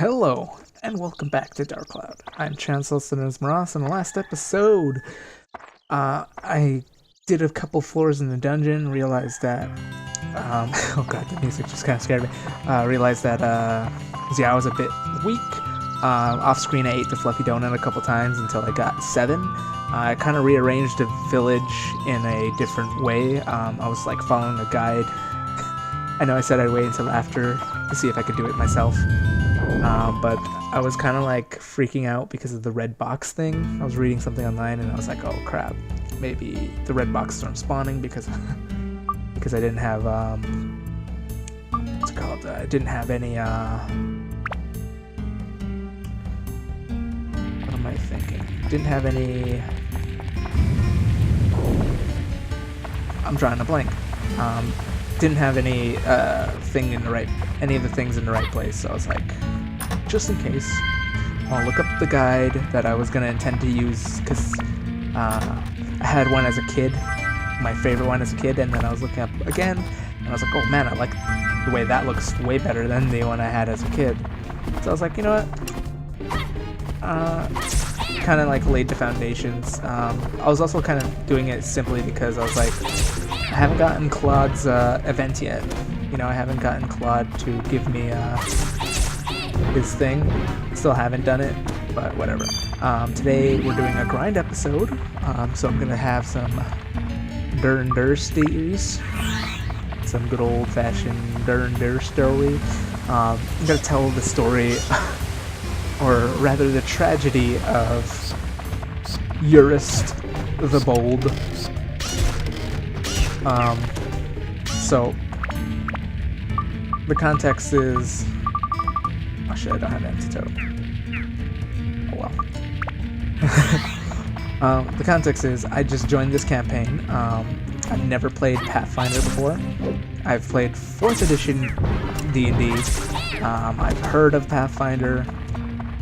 Hello, and welcome back to Dark Cloud. I'm Chancellor Moras. In the last episode, I did a couple floors in the dungeon, realized that, oh god, the music just kind of scared me, realized that, Xiao was a bit weak. Off-screen I ate the fluffy donut a couple times until I got 7. I kind of rearranged the village in a different way. I was like following a guide. I know I said I'd wait until after to see if I could do it myself. But I was kind of like freaking out because of the red box thing. I was reading something online and I was like, oh crap, maybe the red box started spawning because I didn't have what's it called? I didn't have any what am I thinking? Didn't have any. I'm drawing a blank. Didn't have any any of the things in the right place. So I was like, just in case, I'll look up the guide that I was gonna intend to use because I had one as a kid, my favorite one as a kid, and then I was looking up again, and I was like, oh man, I like the way that looks way better than the one I had as a kid. So I was like, you know what? Kind of like laid the foundations. I was also kind of doing it simply because I was like, I haven't gotten Claude's event yet. You know, I haven't gotten Claude to give me his thing. Still haven't done it, but whatever. Today we're doing a grind episode, so I'm gonna have some dur stories, some good old-fashioned dur story. I'm gonna tell the story, or rather the tragedy of Eurist the Bold. So the context is, oh shit, I don't have antidote. Oh well. The context is, I just joined this campaign. I've never played Pathfinder before. I've played 4th edition D&D. I've heard of Pathfinder.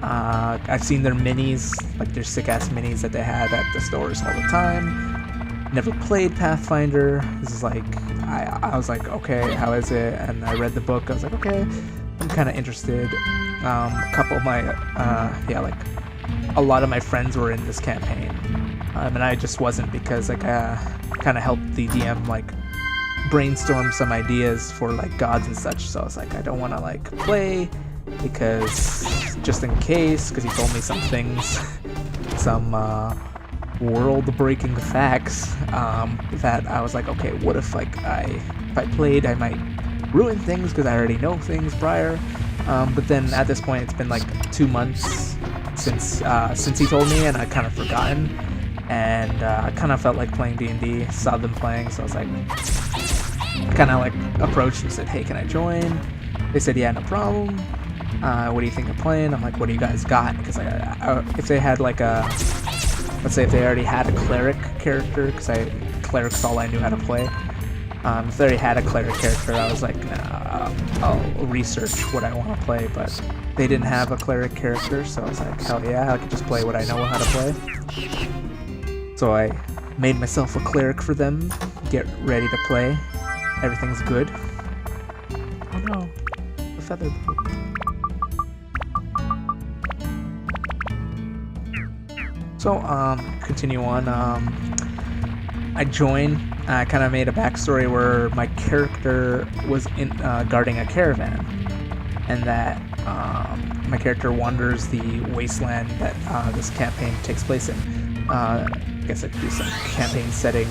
I've seen their minis, like their sick-ass minis that they had at the stores all the time. Never played Pathfinder. This is like, I was like, okay, how is it? And I read the book. I was like, okay, I'm kind of interested. A couple of my, like a lot of my friends were in this campaign, and I just wasn't because like kind of helped the DM like brainstorm some ideas for like gods and such. So I was like, I don't want to like play because just in case, because he told me some things, some world-breaking facts that I was like, okay, what if like if I played, I might ruin things because I already know things prior. But then at this point, it's been like 2 months since he told me, and I kind of forgotten, and I kind of felt like playing D&D. Saw them playing, so I was like, kind of like approached and said, hey, can I join? They said, yeah, no problem. What do you think of playing? I'm like, what do you guys got? Because if they had like let's say if they already had a cleric character, because cleric's all I knew how to play. If they already had a cleric character, I was like, nah, I'll research what I want to play, but they didn't have a cleric character, so I was like, hell yeah, I could just play what I know how to play. So I made myself a cleric for them, get ready to play. Everything's good. Oh no, the feather broke. So, continue on. I joined. I kind of made a backstory where my character was guarding a caravan, and that my character wanders the wasteland that this campaign takes place in. I guess I could do some campaign setting.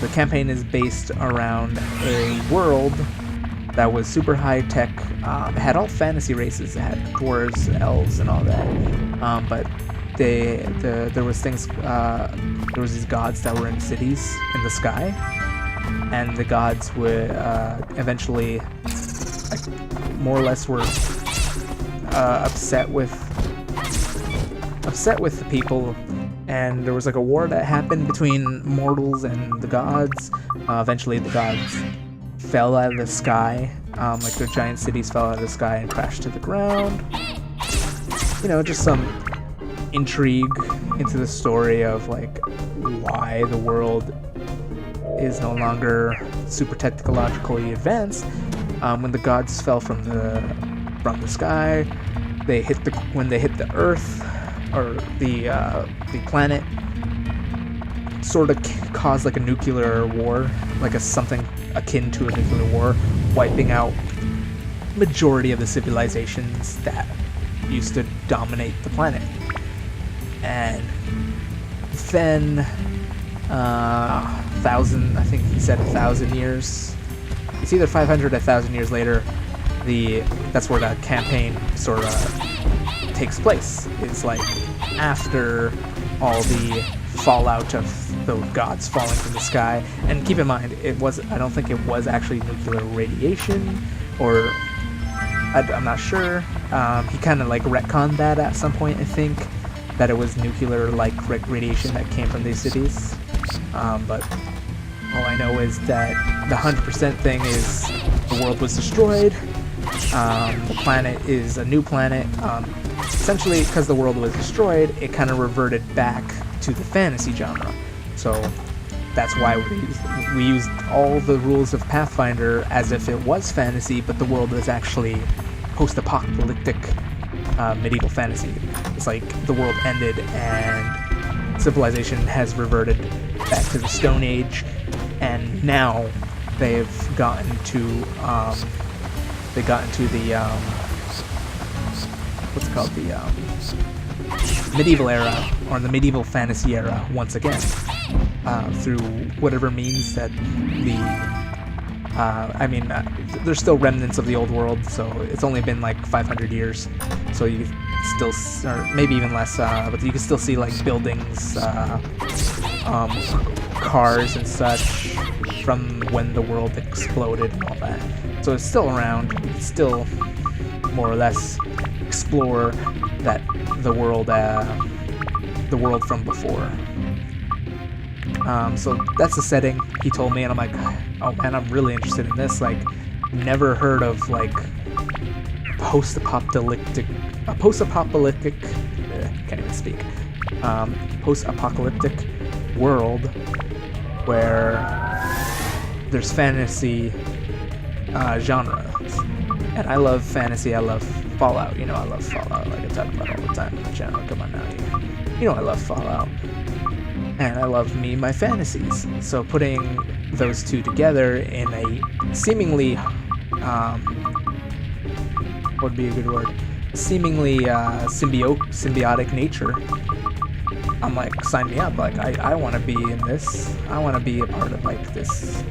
The campaign is based around a world that was super high tech. It had all fantasy races. It had dwarves, elves, and all that. But there was things. There was these gods that were in cities in the sky, and the gods would eventually, like, more or less, were upset with the people. And there was like a war that happened between mortals and the gods. Eventually, the gods fell out of the sky, like their giant cities fell out of the sky and crashed to the ground. You know, just some intrigue into the story of like why the world is no longer super technologically advanced, when the gods fell from the sky. When they hit the Earth or the planet, sort of caused like a nuclear war, like something akin to a nuclear war, wiping out majority of the civilizations that used to dominate the planet. And then, I think he said 1,000 years. It's either 500 or 1,000 years later. That's where the campaign sort of takes place. It's like after all the fallout of the gods falling from the sky. And keep in mind, I don't think it was actually nuclear radiation, or I'm not sure. He kind of like retconned that at some point, I think, that it was nuclear like radiation that came from these cities. But all I know is that the 100% thing is the world was destroyed. The planet is a new planet. Essentially, because the world was destroyed, it kind of reverted back to the fantasy genre. So that's why we used all the rules of Pathfinder as if it was fantasy, but the world is actually post-apocalyptic medieval fantasy. It's like the world ended and civilization has reverted back to the Stone Age, and now they've gotten to the what's it called, the medieval era, or the medieval fantasy era once again, through whatever means that there's still remnants of the old world, so it's only been like 500 years, so you still, or maybe even less, but you can still see like buildings, cars and such from when the world exploded and all that. So it's still around. You can still more or less explore the world from before. So that's the setting he told me, and I'm like, oh man, I'm really interested in this. Like, never heard of like post-apocalyptic, can't even speak, post-apocalyptic world where there's fantasy genres. And I love fantasy, I love Fallout, I love Fallout, like I talk about all the time on the channel. Come on now, I love Fallout. And I love my fantasies. So putting those two together in a seemingly, what would be a good word? Seemingly symbiotic nature. I'm like, sign me up. Like, I want to be in this. I want to be a part of like this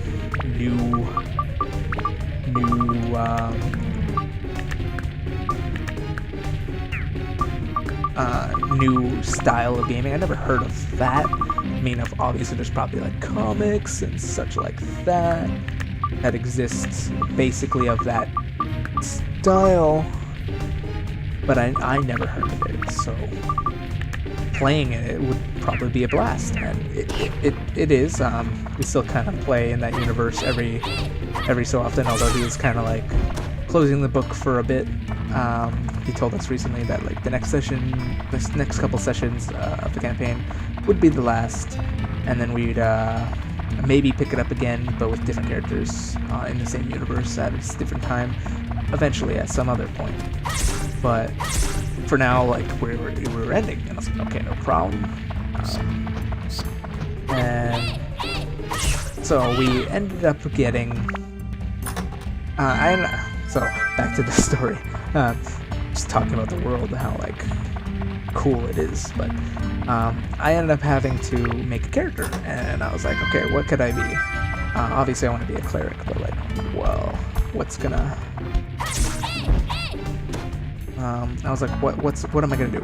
new style of gaming. I never heard of that. I mean, obviously there's probably like comics and such like that exists basically of that style, but I never heard of it. So playing it would probably be a blast, and it is. We still kind of play in that universe every so often, although he is kind of like closing the book for a bit. He told us recently that like the next couple sessions of the campaign would be the last, and then we'd maybe pick it up again, but with different characters in the same universe at a different time, eventually at some other point. But for now, like we're ending, and I was like, okay, no problem. And so we ended up getting. So back to the story. Just talking about the world and how like cool it is, but I ended up having to make a character, and I was like, okay, what could I be? Obviously I want to be a cleric, but like, well, what's gonna I was like, what am I gonna do?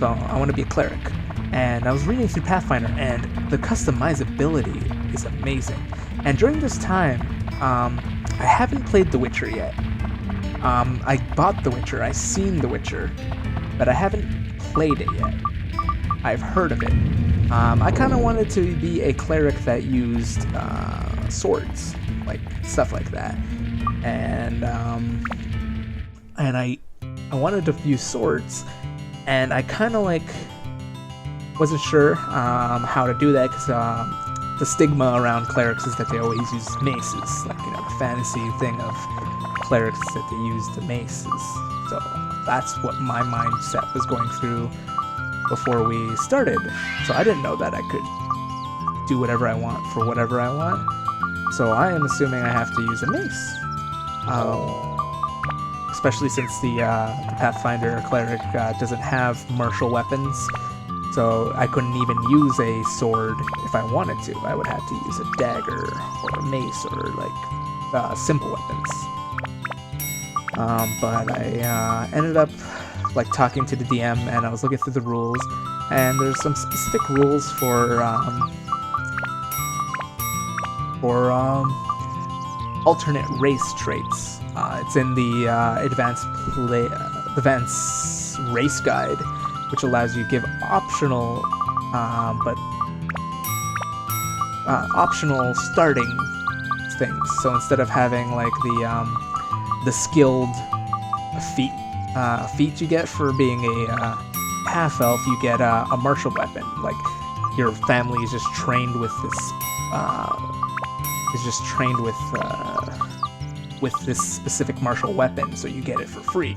So I want to be a cleric, and I was reading through Pathfinder, and the customizability is amazing. And during this time, I haven't played The Witcher yet. I bought The Witcher, I've seen The Witcher, but I haven't played it yet. I've heard of it. I kind of wanted to be a cleric that used swords, like stuff like that, and I wanted to use swords, and I kind of like wasn't sure how to do that, because the stigma around clerics is that they always use maces, like the fantasy thing of clerics that they used the maces. So that's what my mindset was going through before we started. So I didn't know that I could do whatever I want for whatever I want. So I am assuming I have to use a mace. Especially since the Pathfinder cleric doesn't have martial weapons. So I couldn't even use a sword if I wanted to. I would have to use a dagger or a mace or like simple weapons. But I ended up like talking to the DM, and I was looking through the rules, and there's some specific rules for alternate race traits. It's in the advanced race guide, which allows you to give optional optional starting things. So instead of having like the skilled feat you get for being a half elf, you get a martial weapon. Like your family is just trained with this with this specific martial weapon, so you get it for free.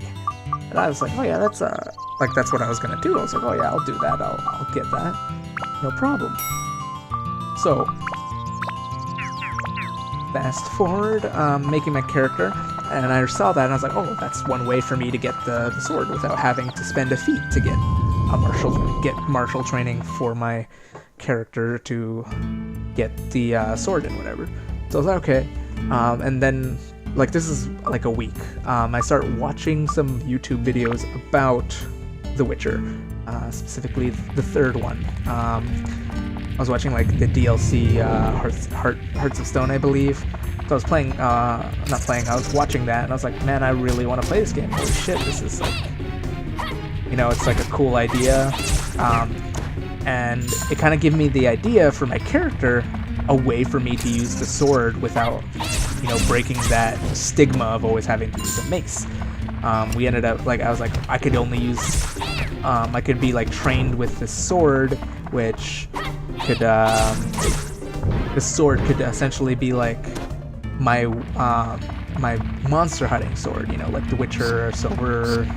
And I was like, oh yeah, that's what I was gonna do. I was like, oh yeah, I'll do that. I'll get that, no problem. So fast forward, making my character, and I saw that, and I was like, oh, that's one way for me to get the sword without having to spend a feat to get martial training for my character to get the sword and whatever. So I was like, okay, and then like this is like a week. I start watching some YouTube videos about The Witcher, specifically the third one. I was watching like the DLC Hearts of Stone, I believe. So I was playing, I was watching that, and I was like, man, I really want to play this game. Holy shit, this is like, you know, it's like a cool idea. And it kind of gave me the idea for my character, a way for me to use the sword without, you know, breaking that stigma of always having to use a mace. We ended up, like, I was like, I could only use, I could be like trained with the sword, which could, the sword could essentially be like my monster hunting sword, you know, like The Witcher, silver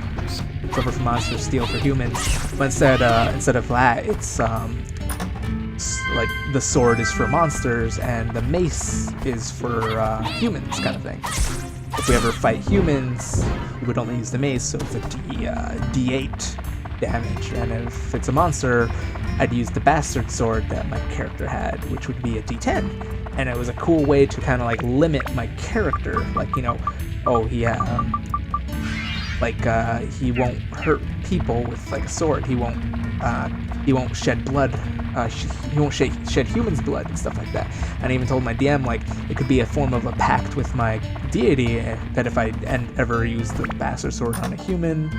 for monsters, steel for humans. But instead of that, it's like the sword is for monsters and the mace is for humans, kind of thing. If we ever fight humans, we would only use the mace, so it's a D8 damage, and if it's a monster, I'd use the bastard sword that my character had, which would be a D10. And it was a cool way to kind of like limit my character, like, you know, oh, he won't hurt people with like a sword. He won't shed blood. He won't shed humans' blood and stuff like that. And I even told my DM like it could be a form of a pact with my deity that if I ever use the bastard sword on a human,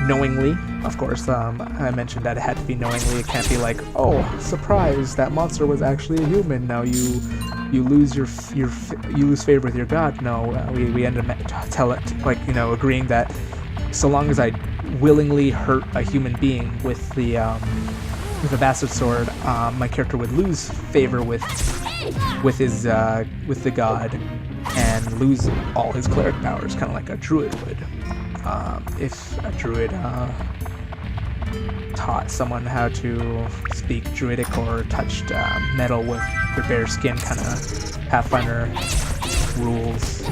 knowingly, of course. I mentioned that it had to be knowingly. It can't be like, oh, surprise, that monster was actually a human. Now you lose you lose favor with your god. No, we ended up agreeing that so long as I willingly hurt a human being with the bastard sword, my character would lose favor with the god and lose all his cleric powers, kind of like a druid would. If a druid taught someone how to speak druidic or touched metal with their bare skin, kind of Pathfinder rules.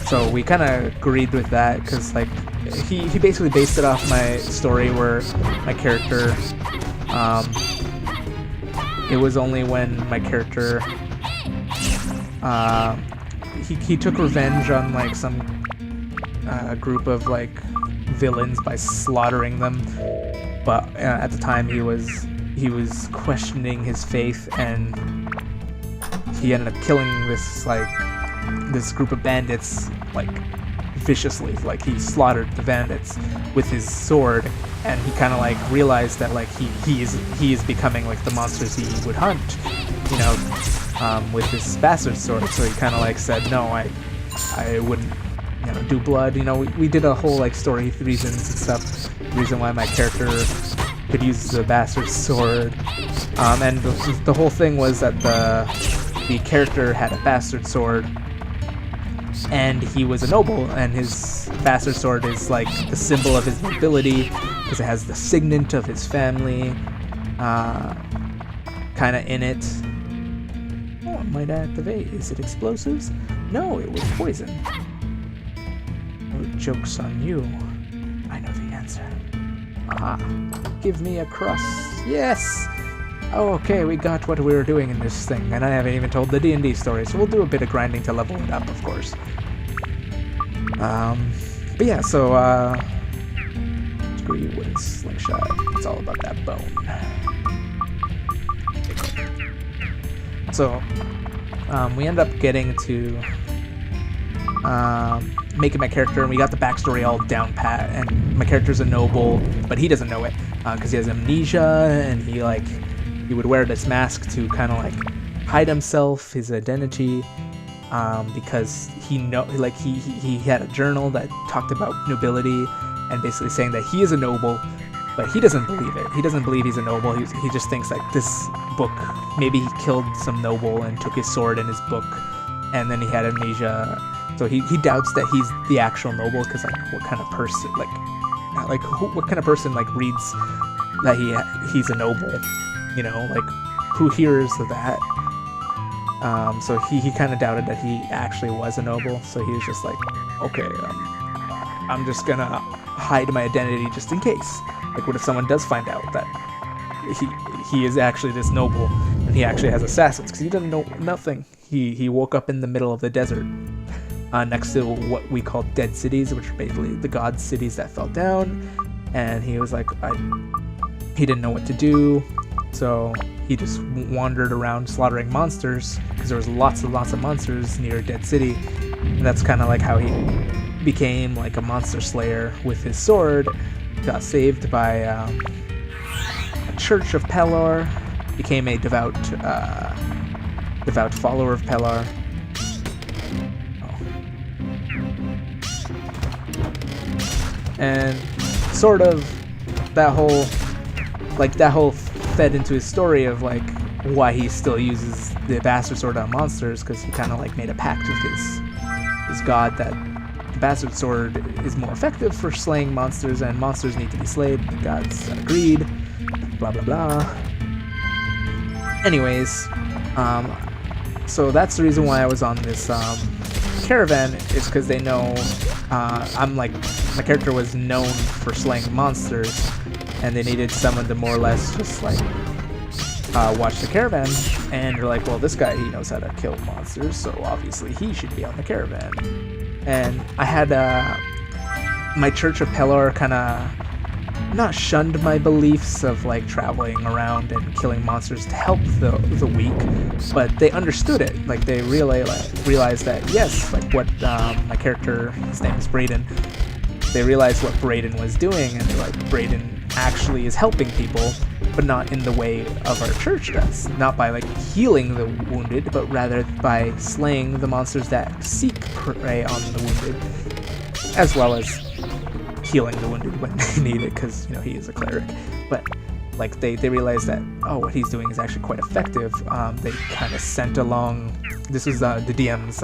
So we kind of agreed with that, because like he basically based it off my story where my character, it was only when my character he took revenge on like some group of like villains by slaughtering them, but at the time he was questioning his faith, and he ended up killing this group of bandits like viciously. Like he slaughtered the bandits with his sword, and he kind of like realized that like he is becoming like the monsters he would hunt, you know, with this bastard sword. So he kind of like said, no, I wouldn't, you know, do blood. You know, we did a whole like story reasons and stuff. The reason why my character could use the bastard sword, and the whole thing was that the character had a bastard sword, and he was a noble, and his bastard sword is like the symbol of his nobility because it has the signet of his family kind of in it. Oh, it might activate. Is it explosives? No, it was poison. Oh, joke's on you. I know the answer. Aha. Give me a cross. Yes! Oh, okay, we got what we were doing in this thing, and I haven't even told the D&D story, so we'll do a bit of grinding to level it up, of course. But yeah, so, screw you, wooden slingshot. It's all about that bone. So, we end up getting to making my character, and we got the backstory all down pat, and my character's a noble, but he doesn't know it, because he has amnesia, and he would wear this mask to kind of like hide himself, his identity, because he had a journal that talked about nobility, and basically saying that he is a noble, but he doesn't believe it. He doesn't believe he's a noble. He just thinks like this book, maybe he killed some noble and took his sword in his book, and then he had amnesia. So he doubts that he's the actual noble, because like what kind of person what kind of person like reads that he's a noble, you know, like who hears of that? So he kind of doubted that he actually was a noble. So he was just like, okay, I'm just gonna hide my identity just in case. Like, what if someone does find out that he is actually this noble and he actually has assassins? Because he doesn't know nothing. He woke up in the middle of the desert, next to what we call dead cities, which are basically the god cities that fell down. And he was like, he didn't know what to do, so he just wandered around slaughtering monsters, because there was lots and lots of monsters near Dead City. And that's kind of like how he became like a monster slayer with his sword. Got saved by a church of Pelor, became a devout follower of Pelor. And sort of that whole fed into his story of like why he still uses the bastard sword on monsters, because he kind of like made a pact with his god that the bastard sword is more effective for slaying monsters, and monsters need to be slayed. The gods agreed. Blah blah blah. Anyways, so that's the reason why I was on this caravan, is because they know I'm like, my character was known for slaying monsters, and they needed someone to more or less just like watch the caravan. And you're like, well, this guy, he knows how to kill monsters, so obviously he should be on the caravan. And I had my Church of Pelor kind of not shunned my beliefs of like traveling around and killing monsters to help the weak, but they understood it. Like they realized that yes, like what my character, his name is Brayden, they realized what Brayden was doing, and they're like, Brayden actually is helping people, but not in the way of our church does. Not by like healing the wounded, but rather by slaying the monsters that seek prey on the wounded, as well as healing the wounded when they need it, because you know he is a cleric. But like they realized that, oh, what he's doing is actually quite effective. They kind of sent along, this was the DM's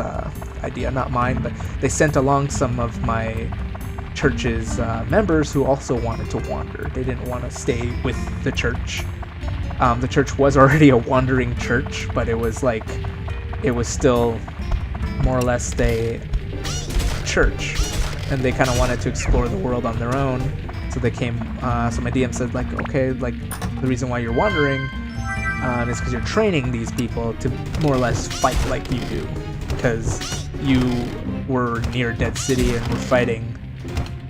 idea, not mine, but they sent along some of my church's members who also wanted to wander. They didn't want to stay with the church. The church was already a wandering church, but it was still more or less a church, and they kind of wanted to explore the world on their own. So they came, so my DM said like, okay, like the reason why you're wandering is because you're training these people to more or less fight like you do, because you were near Dead City and were fighting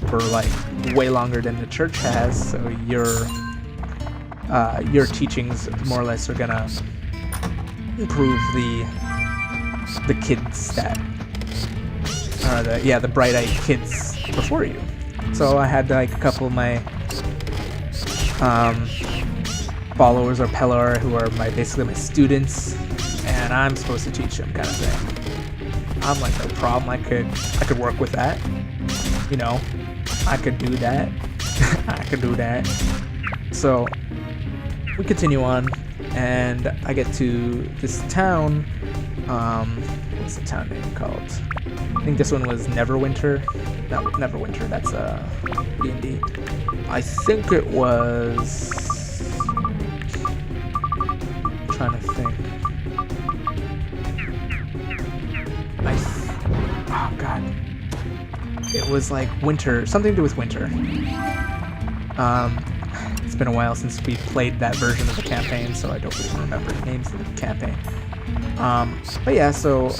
for like way longer than the church has, so your teachings more or less are gonna improve the kids that are the bright-eyed kids before you. So I had like a couple of my followers or Pelor who are basically my students, and I'm supposed to teach them, kind of thing. I'm like, no problem, I could work with that, you know. I could do that. I could do that. So we continue on, and I get to this town. What's the town name called? I think this one was Neverwinter. No, Neverwinter. That's D&D. I think it was. I'm trying to think. Oh god. It was like winter, something to do with winter. It's been a while since we played that version of the campaign, so I don't really remember the names of the campaign. But yeah, so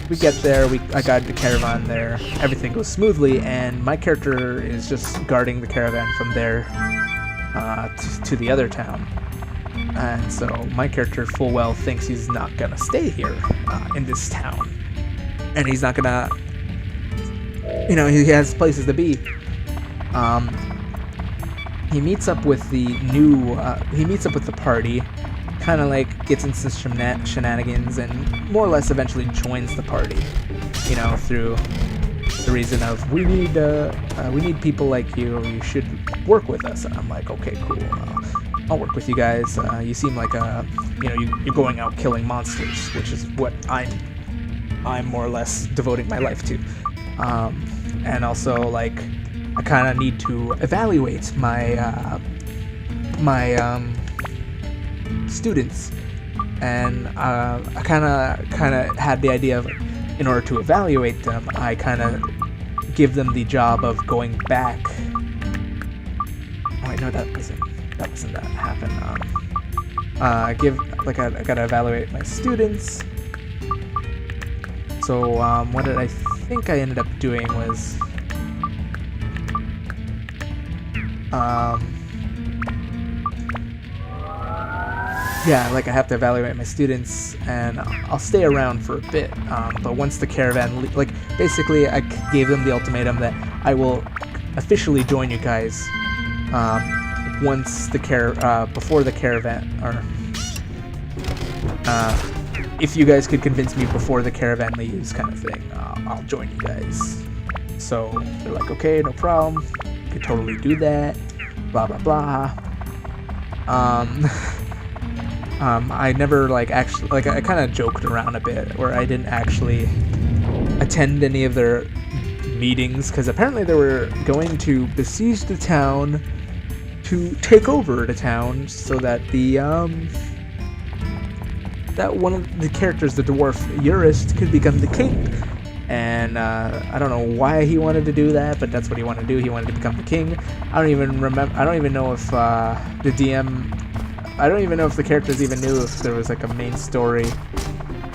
we get there, I guide the caravan there, everything goes smoothly, and my character is just guarding the caravan from there to the other town. And so my character full well thinks he's not gonna stay here in this town. And he's not gonna, he has places to be. He meets up with the party, kind of like gets into some shenanigans, and more or less eventually joins the party, through the reason of, we need people like you should work with us. And I'm like, okay, cool, I'll work with you guys. You seem like you're going out killing monsters, which is what I'm more or less devoting my life to. And also, like, I kind of need to evaluate my students, and I kind of had the idea of, in order to evaluate them, I kind of give them the job of going back. Oh wait, no, that wasn't that happened. I gotta evaluate my students. So what did I think I ended up doing was, yeah, like I have to evaluate my students, and I'll stay around for a bit. But once the caravan, basically, I gave them the ultimatum that I will officially join you guys once before the caravan, or if you guys could convince me before the caravan leaves, kind of thing, I'll join you guys. So they're like, okay, no problem, could totally do that, blah blah blah. I never actually, I kind of joked around a bit where I didn't actually attend any of their meetings, because apparently they were going to besiege the town to take over the town so that that one of the characters, the dwarf Urist, could become the king. And I don't know why he wanted to do that, but that's what he wanted to do. He wanted to become the king. I don't even know if the DM, I don't even know if the characters even knew if there was like a main story.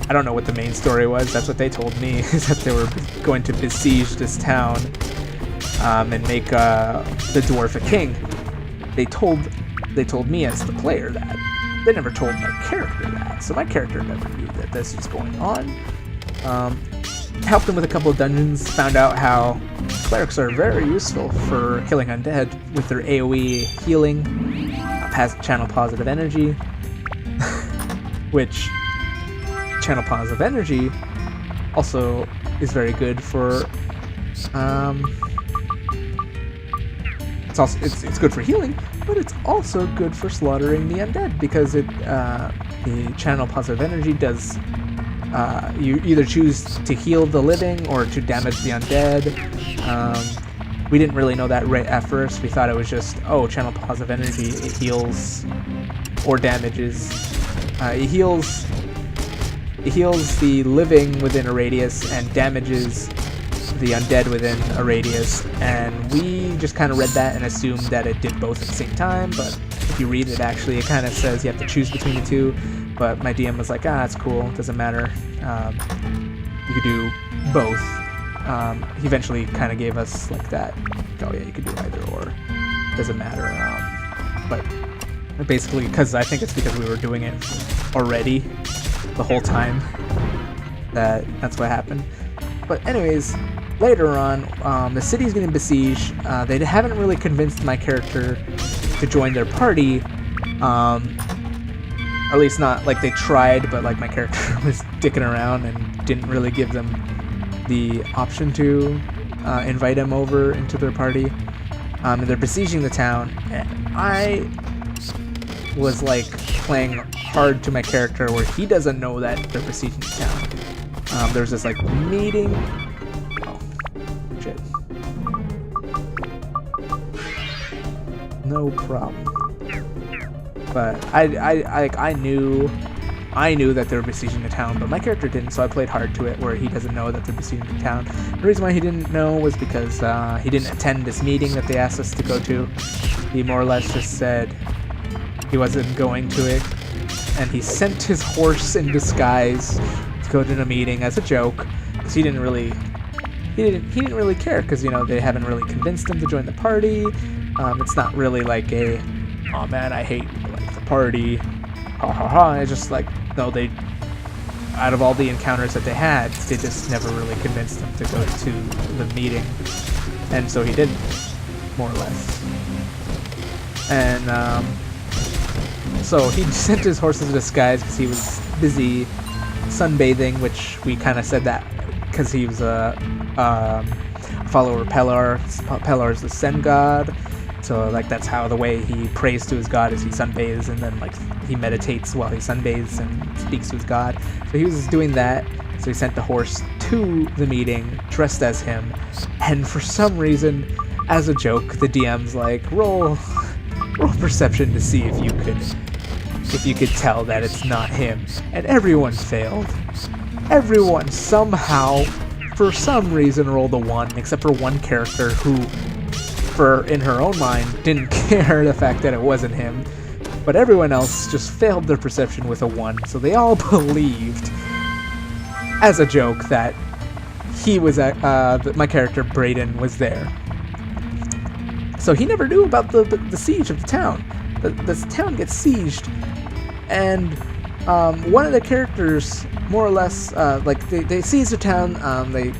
I don't know what the main story was. That's what they told me, is that they were going to besiege this town and make the dwarf a king. They told me as the player that. They never told my character that, so my character never knew that this was going on. Helped them with a couple of dungeons, found out how clerics are very useful for killing undead with their AoE healing, channel positive energy, which channel positive energy also is very good for, it's good for healing, but it's also good for slaughtering the undead, because the channel positive energy does, you either choose to heal the living or to damage the undead. We didn't really know that right at first. We thought it was just, channel positive energy, it heals or damages. It heals the living within a radius and damages the undead within a radius, and we just kind of read that and assumed that it did both at the same time, but if you read it, actually it kind of says you have to choose between the two. But my DM was like, that's cool, doesn't matter, you could do both. He eventually kind of gave us like that, you could do either or, doesn't matter. But basically, because I think it's because we were doing it already the whole time, that's what happened. But anyways, later on, the city's getting besieged. They haven't really convinced my character to join their party, or at least not, they tried, but my character was dicking around and didn't really give them the option to invite him over into their party. And they're besieging the town, and I was playing hard to my character where he doesn't know that they're besieging the town. There's this meeting no problem. But I knew that they were besieging the town, but my character didn't, so I played hard to it where he doesn't know that they're besieging the town. The reason why he didn't know was because he didn't attend this meeting that they asked us to go to. He more or less just said he wasn't going to it, and he sent his horse in disguise to go to the meeting as a joke, because he didn't really care, because, you know, they haven't really convinced him to join the party. It's not really like a, oh man, I hate like the party, ha ha ha. It's just like, no, they, out of all the encounters that they had, they just never really convinced him to go to the meeting, and so he didn't, more or less. And so he sent his horses in disguise because he was busy sunbathing, which we kind of said that because he was a follower of Pelar. Pelar is the sun god, so like that's how the way he prays to his god is he sunbathes, and then like he meditates while he sunbathes and speaks to his god. So he was doing that, so he sent the horse to the meeting dressed as him, and for some reason, as a joke, the DM's like, roll perception to see if you could tell that it's not him, and everyone failed. Everyone somehow, for some reason, rolled a 1, except for one character who, in her own mind, didn't care the fact that it wasn't him. But everyone else just failed their perception with a 1, so they all believed, as a joke, that he was that my character Brayden was there. So he never knew about the siege of the town. The town gets sieged, and one of the characters, more or less, like they seize the town. They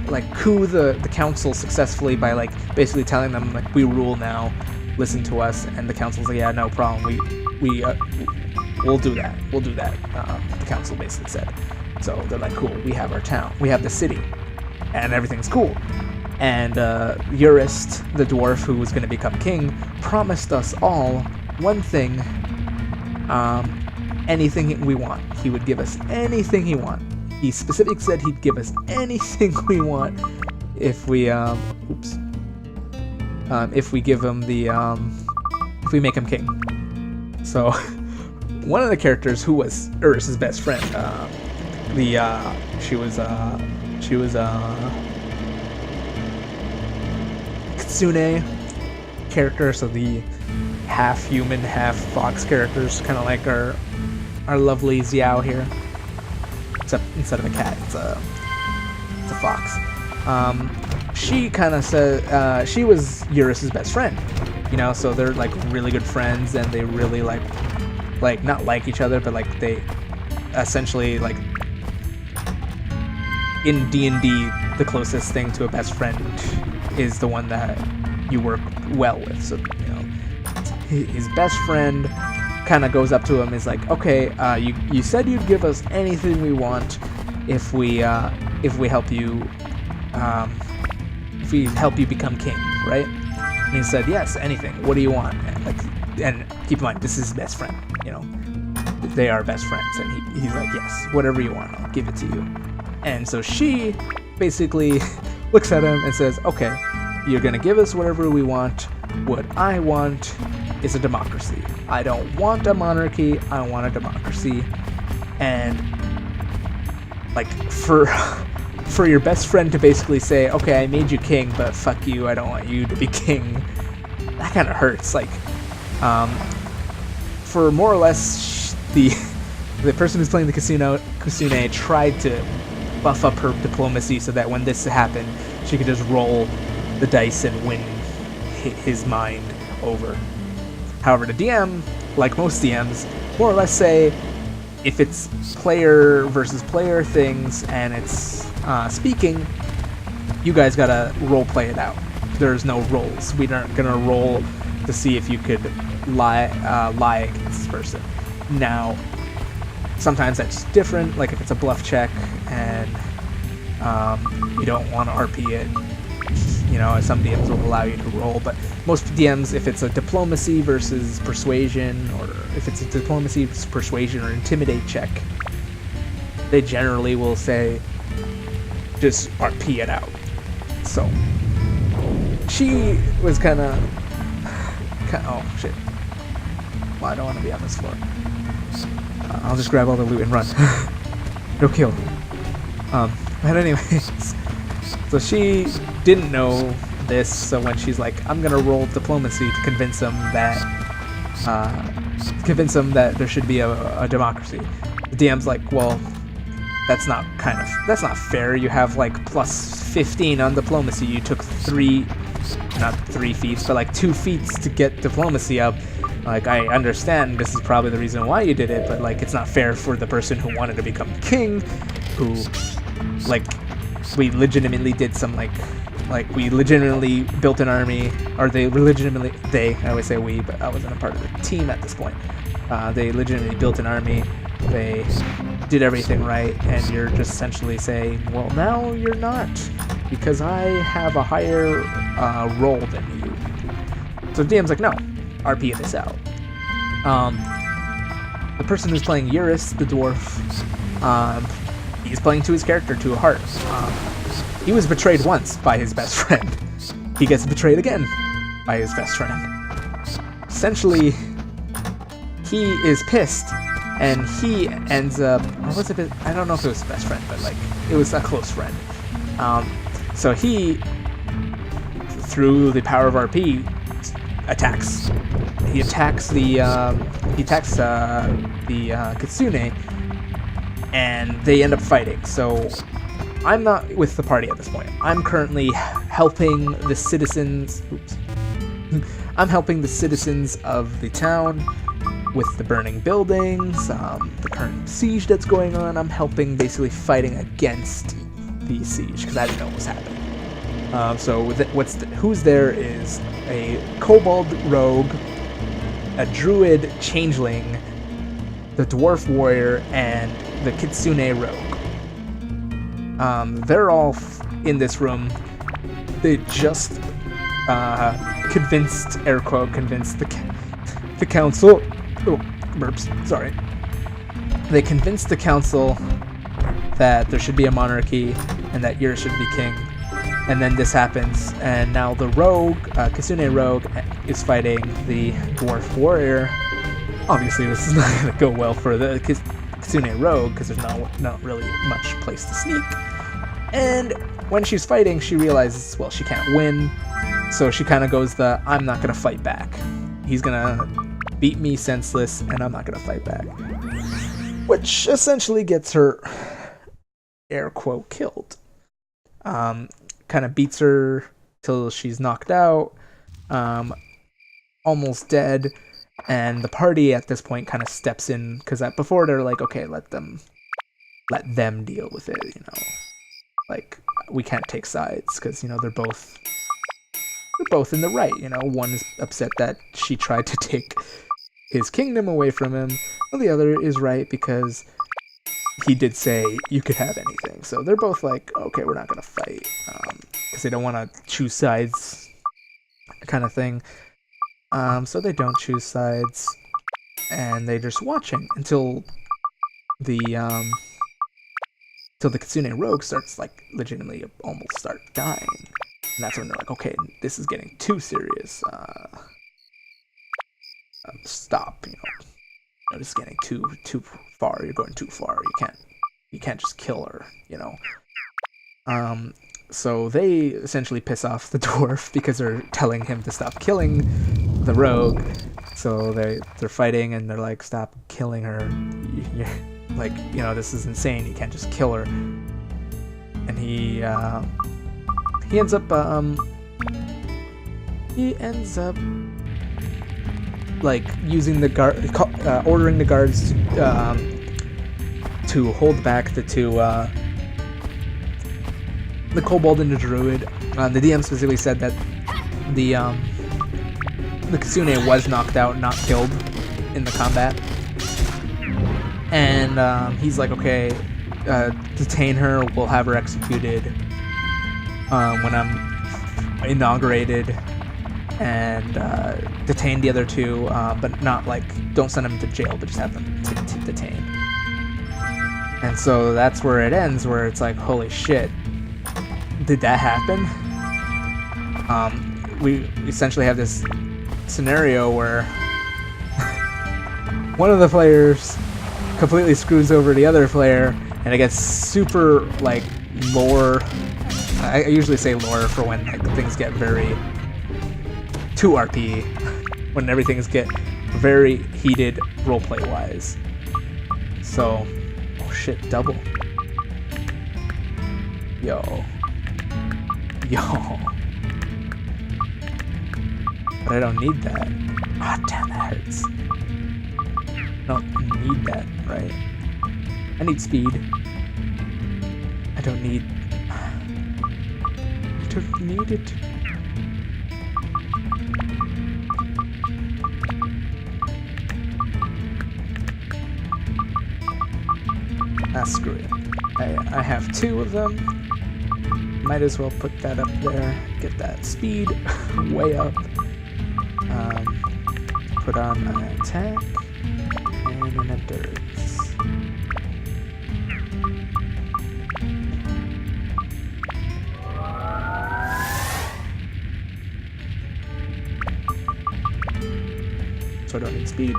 like coup the council successfully by like basically telling them like, we rule now, listen to us. And the council's like, yeah, no problem. We'll do that. We'll do that. The council basically said. So they're like, cool. We have our town. We have the city, and everything's cool. And Urist, the dwarf who was going to become king, promised us all one thing. Anything we want. He would give us anything he want. He specifically said he'd give us anything we want if we if we give him the if we make him king. So one of the characters who was Urus's best friend, she was Kitsune character, so the half human, half fox characters, kind of like our lovely Xiao here, except instead of a cat, it's a fox. She kind of said she was Urus's best friend, you know, so they're like really good friends, and they really like not like each other, but like they essentially like in D&D the closest thing to a best friend is the one that you work well with. So, you know, his best friend kind of goes up to him, is like, okay, you said you'd give us anything we want if we help you become king, right? And he said, yes, anything. What do you want? And keep in mind, this is his best friend, you know, they are best friends, and he's like, yes, whatever you want, I'll give it to you. And so she basically looks at him and says, okay, you're gonna give us whatever we want. What I want is a democracy. I don't want a monarchy, I want a democracy. And like for your best friend to basically say, okay, I made you king, but fuck you, I don't want you to be king, that kind of hurts. Like for more or less the person who's playing the Kusune tried to buff up her diplomacy so that when this happened, she could just roll the dice and win his mind over. However, the DM, like most DMs, more or less say, if it's player versus player things and it's speaking, you guys gotta role play it out. There's no rolls. We aren't gonna roll to see if you could lie against this person. Now, sometimes that's different, like if it's a bluff check and you don't want to RP it, you know, some DMs will allow you to roll, but most DMs, if it's a diplomacy versus persuasion, or if it's a diplomacy, persuasion, or intimidate check, they generally will say, just RP it out. So, she was kind of Oh, shit. Well, I don't want to be on this floor. I'll just grab all the loot and run. No kill. But anyways, so she didn't know this, so when she's like, I'm gonna roll diplomacy to convince them that there should be a democracy. The DM's like, well, that's not fair. You have like plus 15 on diplomacy. You took not 3 feats, but like 2 feats to get diplomacy up. Like, I understand this is probably the reason why you did it, but like, it's not fair for the person who wanted to become king, who, like, we legitimately did some like we legitimately built an army, or I always say we, but I wasn't a part of the team at this point. They legitimately built an army, they did everything right, and you're just essentially saying, well, now you're not, because I have a higher role than you. So DM's like, no, RP this out. The person who's playing Eurus, the dwarf, he's playing to his character, to a heart. He was betrayed once by his best friend. He gets betrayed again by his best friend. Essentially, he is pissed, and he ends up, or was it? I don't know if it was his best friend, but like it was a close friend. So he, through the power of RP, attacks. He attacks the Kitsune, and they end up fighting. So I'm not with the party at this point. I'm currently helping the citizens. I'm helping the citizens of the town with the burning buildings, the current siege that's going on. I'm helping, basically fighting against the siege, because I didn't know what was happening. So who's there is a kobold rogue, a druid changeling, the dwarf warrior, and the kitsune rogue. They're all in this room. They just convinced the council. Oh, burps. Sorry. They convinced the council that there should be a monarchy and that Eurus should be king. And then this happens, and now the rogue, Kitsune rogue, is fighting the dwarf warrior. Obviously, this is not going to go well for the Kitsune rogue, because there's not really much place to sneak. And when she's fighting, she realizes, well, she can't win, so she kind of goes I'm not going to fight back. He's going to beat me senseless, and I'm not going to fight back. Which essentially gets her, air quote, killed. Kind of beats her till she's knocked out, almost dead, and the party at this point kind of steps in, because before they're like, okay, let them deal with it, you know, like, we can't take sides, because, you know, they're both in the right, you know. One is upset that she tried to take his kingdom away from him, while the other is right because he did say you could have anything. So they're both like, okay, we're not gonna fight, because they don't want to choose sides, kind of thing. So they don't choose sides, and they're just watching until the Kitsune rogue starts, like, legitimately almost start dying, and that's when they're like, okay, this is getting too serious. Stop, you know, this is getting too far. You're going too far. You can't just kill her, you know. So they essentially piss off the dwarf because they're telling him to stop killing the rogue. So they're fighting, and they're like, stop killing her. You're, like, you know, this is insane. You can't just kill her. And he ends up like using the ordering the guards to hold back the two, the kobold and the druid. The DM specifically said that the Kitsune was knocked out, not killed in the combat. And he's like, okay, detain her, we'll have her executed when I'm inaugurated, and detain the other two, but not, like, don't send them to jail, but just have them detained. And so that's where it ends, where it's like, holy shit, did that happen? We essentially have this scenario where one of the players completely screws over the other player, and it gets super like lore. I usually say lore for when like, things get very too RP, when everything's get very heated roleplay wise. So, oh shit, double. Yo. But I don't need that. Ah, damn, that hurts. I don't need that, right? I need speed. I don't need it. Ah, screw it. I have 2 of them. Might as well put that up there. Get that speed way up. Put on an attack and an endurance. So I don't need speed.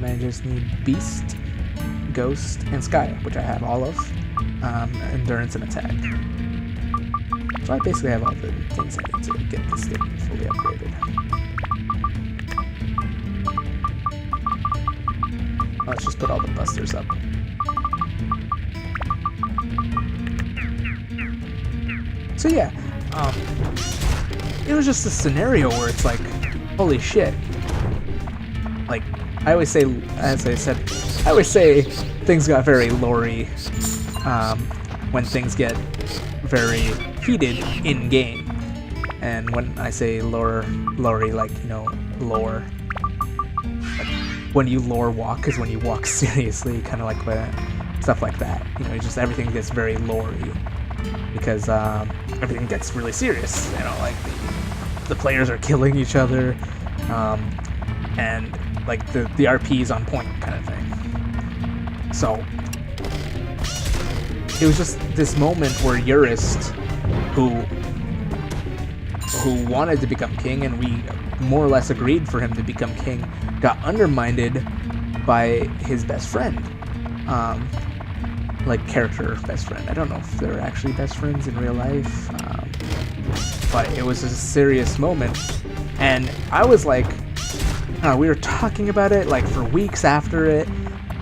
I just need Beast, Ghost, and Sky, which I have all of. Endurance and attack. So I basically have all the things I need to get this thing fully upgraded. Let's just put all the busters up. So yeah, it was just a scenario where it's like, holy shit. Like, I always say, as I said, I always say things got very lore-y when things get very heated in-game. And when I say lore-y, like, you know, lore. Like, when you lore walk is when you walk seriously, kind of like stuff like that. You know, just everything gets very lore-y. Because everything gets really serious, you know, like the players are killing each other, and like the RP is on point kind of thing. So it was just this moment where Eurist, who wanted to become king, and we more or less agreed for him to become king, got undermined by his best friend. Like character best friend. I don't know if they're actually best friends in real life, but it was a serious moment, and I was like, we were talking about it like for weeks after it,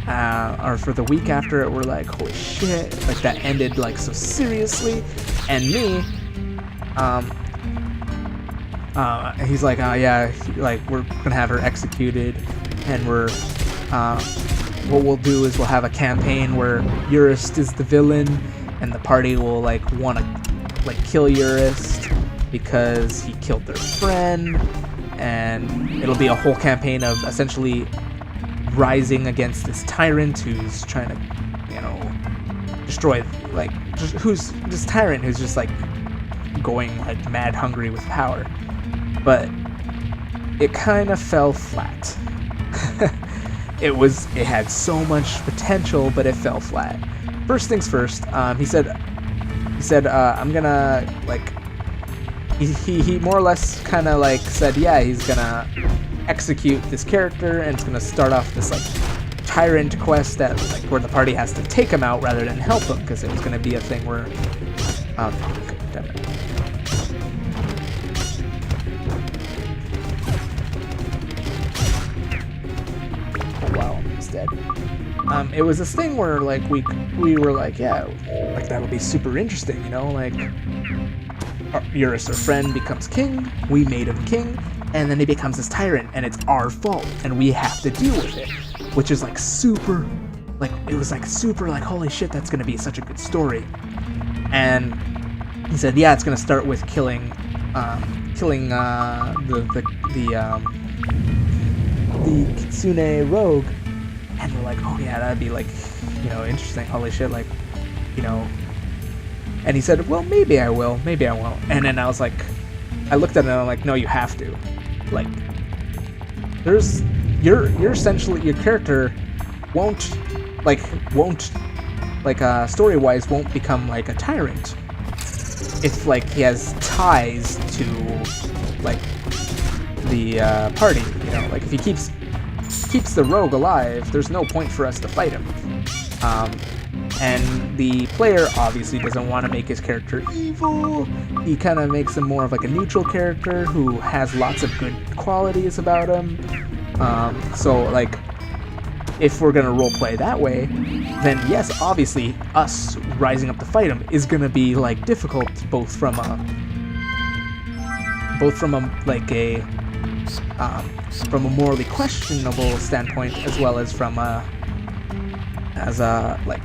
or for the week after it. We're like, holy shit, like that ended like so seriously, and me, he's like, oh yeah, like we're gonna have her executed, and we're what we'll do is we'll have a campaign where Eurist is the villain, and the party will like want to like kill Eurist because he killed their friend, and it'll be a whole campaign of essentially rising against this tyrant who's trying to, you know, destroy, like, who's this tyrant who's just like going like mad hungry with power. But it kind of fell flat. It had so much potential, but it fell flat. First things first, he said, I'm gonna, like, he more or less kind of, like, said, yeah, he's gonna execute this character, and it's gonna start off this, like, tyrant quest that, like, where the party has to take him out rather than help him, because it was gonna be a thing where, okay, damn it. Dead. It was this thing where like we were like, yeah, like that would be super interesting, you know, like Eurist, our friend, becomes king, we made him king, and then he becomes this tyrant, and it's our fault, and we have to deal with it, which is like super, like it was like super like holy shit, that's gonna be such a good story. And he said, yeah, it's gonna start with killing the Kitsune rogue. And we're like, oh yeah, that'd be like, you know, interesting. Holy shit, like, you know. And he said, well, maybe I will, maybe I won't. And then I was like, I looked at it and I'm like, no, you have to. Like, you're essentially, your character won't, story-wise won't become like a tyrant if like he has ties to like the party. You know, like if he keeps the rogue alive, there's no point for us to fight him. And the player obviously doesn't want to make his character evil. He kind of makes him more of like a neutral character who has lots of good qualities about him. So like, if we're gonna roleplay that way, then yes, obviously us rising up to fight him is gonna be like difficult, both from a morally questionable standpoint, as well as from like,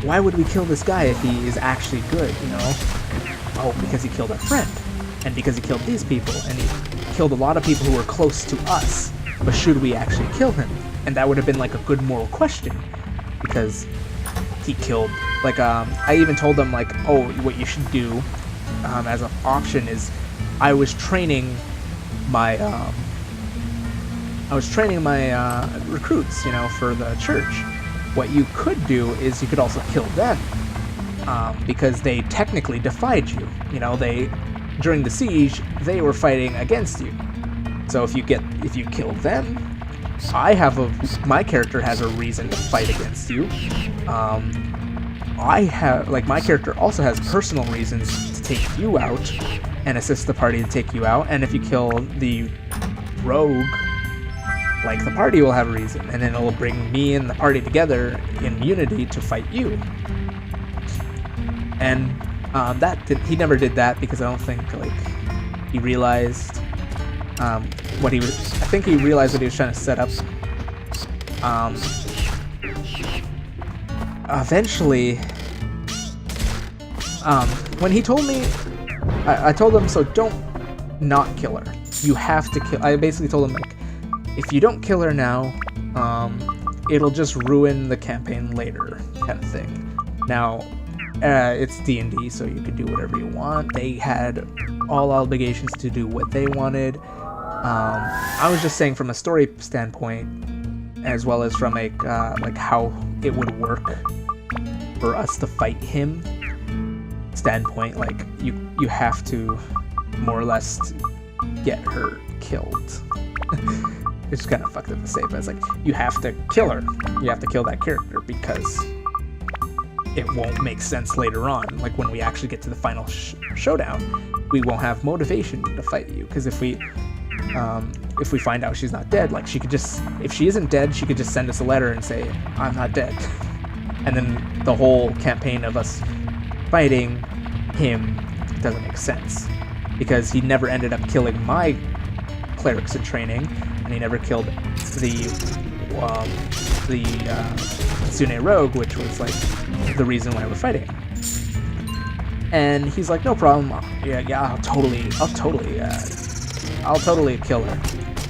why would we kill this guy if he is actually good, you know? Oh, because he killed our friend, and because he killed these people, and he killed a lot of people who were close to us, but should we actually kill him? And that would have been like a good moral question, because he killed, like, I even told them, like, oh, what you should do as an option is, I was training my recruits, you know, for the church. What you could do is you could also kill them, because they technically defied you. You know, during the siege, they were fighting against you. So if you kill them, my character has a reason to fight against you. My character also has personal reasons to take you out and assist the party to take you out. And if you kill the rogue, like, the party will have a reason, and then it'll bring me and the party together in unity to fight you. And he never did that, because I don't think, like, he realized what he was. I think he realized what he was trying to set up. Eventually, when he told me, I told him, so don't not kill her. You have to kill. I basically told him, like, if you don't kill her now, it'll just ruin the campaign later, kind of thing. Now, it's D&D, so you can do whatever you want. They had all obligations to do what they wanted. I was just saying from a story standpoint, as well as from like how it would work for us to fight him standpoint. Like, you have to more or less get her killed. It's kind of fucked up to say, but it's like, you have to kill her. You have to kill that character, because it won't make sense later on. Like, when we actually get to the final showdown, we won't have motivation to fight you. Because if we find out she's not dead, like, she could just, if she isn't dead, she could just send us a letter and say, I'm not dead. And then the whole campaign of us fighting him doesn't make sense, because he never ended up killing my clerics in training, and he never killed the Kitsune Rogue, which was like the reason why we're fighting. And he's like, no problem. Yeah, I'll totally kill her.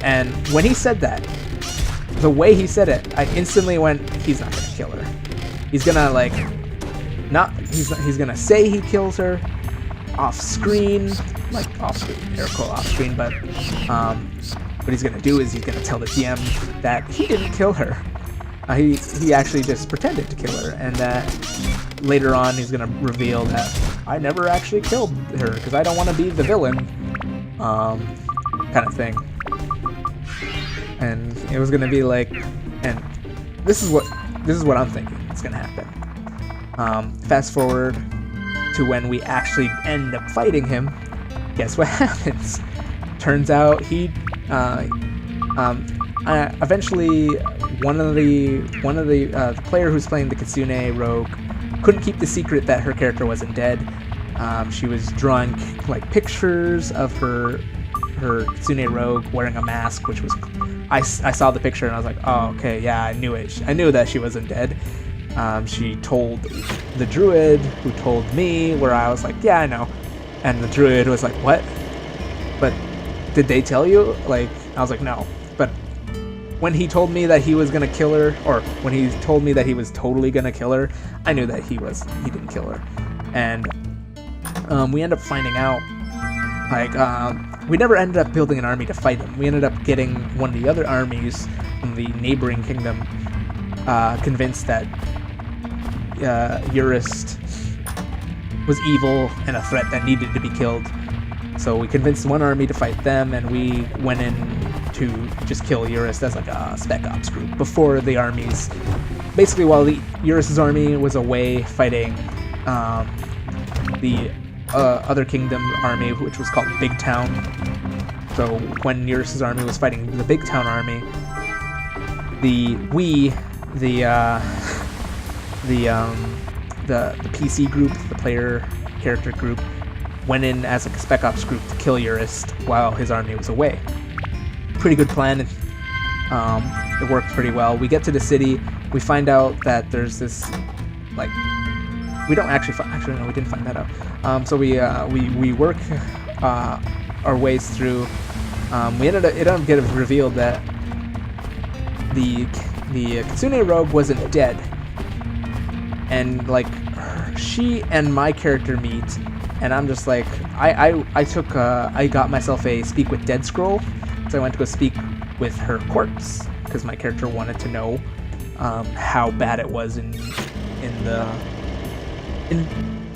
And when he said that, the way he said it, I instantly went, he's not gonna kill her. He's gonna he's gonna say he kills her off screen, like off screen, air quote off screen, but what he's gonna do is he's gonna tell the DM that he didn't kill her. He actually just pretended to kill her, and that later on he's gonna reveal that I never actually killed her because I don't want to be the villain, kind of thing. And it was gonna be like, and this is what I'm thinking is gonna happen. Fast forward to when we actually end up fighting him. Guess what happens? Turns out he eventually one of the player who's playing the Kitsune Rogue couldn't keep the secret that her character wasn't dead. She was drawing like pictures of her Kitsune Rogue wearing a mask, which was, I saw the picture and I was like, oh, okay, yeah, I knew it. I knew that she wasn't dead. She told the druid, who told me, where I was like, yeah, I know. And the druid was like, what? But did they tell you? Like, I was like, no. But when he told me that he was gonna kill her, or when he told me that he was totally gonna kill her, I knew that he didn't kill her. And we end up finding out, like, we never ended up building an army to fight him. We ended up getting one of the other armies from the neighboring kingdom convinced that Eurist was evil and a threat that needed to be killed. So we convinced one army to fight them, and we went in to just kill Eurus as like a spec ops group before the armies. Basically, while Eurus's army was away fighting the other kingdom army, which was called Big Town. So when Eurus's army was fighting the Big Town army, the PC group, the player character group, went in as like a spec ops group to kill Eurus while his army was away. Pretty good plan. It worked pretty well. We get to the city. We find out that there's this, like, we don't actually no, we didn't find that out. So we work our ways through. It ended up getting revealed that the Kitsune Rogue wasn't dead, and like she and my character meet, and I'm just like, I got myself a speak with dead scroll, so I went to go speak with her corpse because my character wanted to know how bad it was in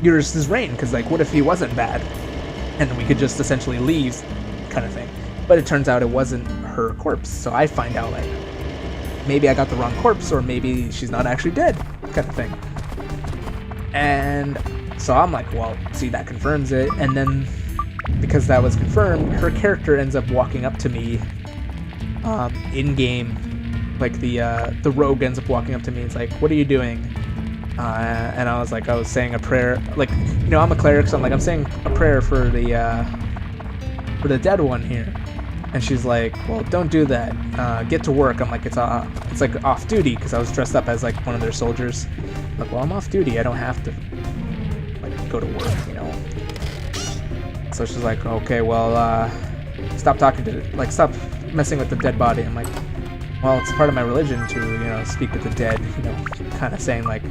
Eurus's reign, because like, what if he wasn't bad and we could just essentially leave, kind of thing. But it turns out it wasn't her corpse, so I find out like maybe I got the wrong corpse, or maybe she's not actually dead, kind of thing. And so I'm like, well, see, that confirms it. And then because that was confirmed, her character ends up walking up to me in game. Like the rogue ends up walking up to me and it's like, what are you doing? And I was like, I was saying a prayer. Like, you know, I'm a cleric, so I'm like, I'm saying a prayer for the dead one here. And she's like, well, don't do that. Get to work. I'm like, it's like off duty, because I was dressed up as like one of their soldiers. I'm like, well, I'm off duty. I don't have to like go to work, you know. So she's like, okay, well, stop talking to, like, stop messing with the dead body. I'm like, well, it's part of my religion to, you know, speak with the dead, you know, kind of saying like,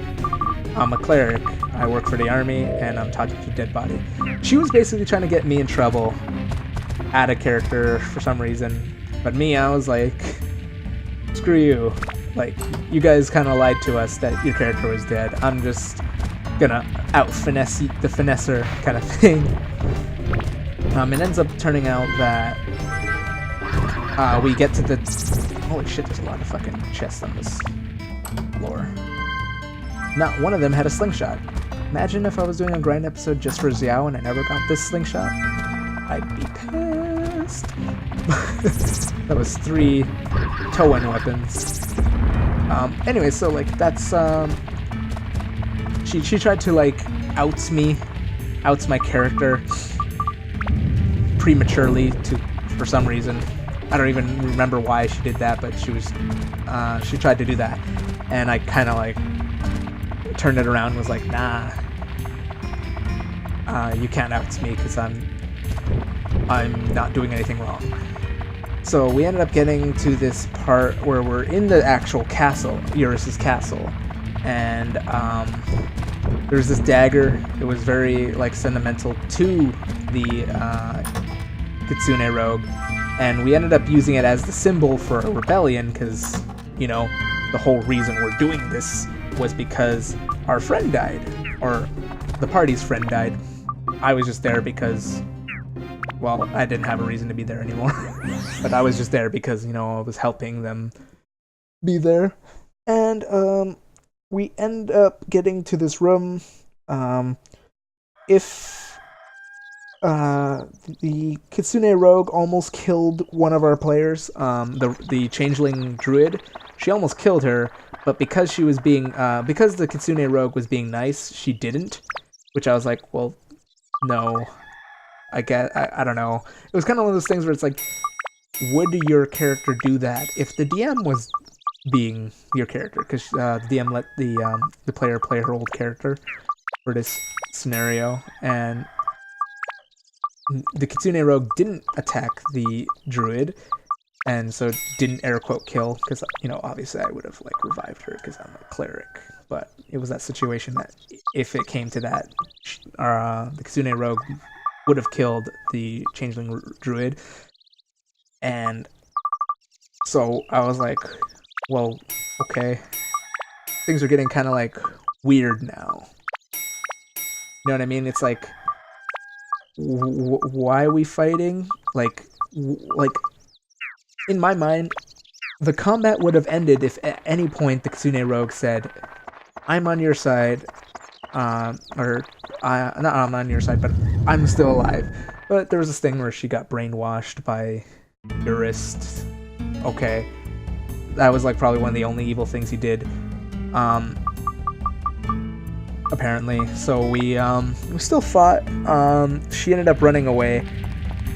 I'm a cleric, I work for the army, and I'm talking to a dead body. She was basically trying to get me in trouble, add a character for some reason, but me, I was like, screw you. Like, you guys kind of lied to us that your character was dead. I'm just gonna out-finesse the finesser kind of thing. It ends up turning out that we get to the... Holy shit, there's a lot of fucking chests on this floor. Not one of them had a slingshot. Imagine if I was doing a grind episode just for Xiao and I never got this slingshot. I'd be pissed. That was 3 Towen weapons. Anyway, so like that's she tried to like outs my character prematurely for some reason. I don't even remember why she did that, but she tried to do that, and I kind of like turned it around and was like, nah, you can't out me because I'm not doing anything wrong. So we ended up getting to this part where we're in the actual castle, Eurus's castle, and there's this dagger. It was very like sentimental to the Kitsune Rogue, and we ended up using it as the symbol for a rebellion because, you know, the whole reason we're doing this was because our friend died, or the party's friend died. I was just there because, well, I didn't have a reason to be there anymore. But I was just there because, you know, I was helping them be there. And we end up getting to this room. The Kitsune Rogue almost killed one of our players, the Changeling Druid. She almost killed her, but because she was being, because the Kitsune Rogue was being nice, she didn't. Which I was like, well, no. I don't know. It was kind of one of those things where it's like, would your character do that if the DM was being your character? Because the DM let the player play her old character for this scenario, and the Kitsune Rogue didn't attack the druid, and so didn't air quote kill, because, you know, obviously I would have like revived her because I'm a cleric, but it was that situation that if it came to that, the Kitsune Rogue would have killed the Changeling Druid. And so I was like, well, okay, things are getting kind of like weird now. You know what I mean? It's like, why are we fighting? Like, in my mind, the combat would have ended if at any point the Kitsune Rogue said, I'm on your side, or, not I'm on your side, but I'm still alive. But there was this thing where she got brainwashed by Jurist. Okay. That was like probably one of the only evil things he did. Apparently. So we still fought. She ended up running away,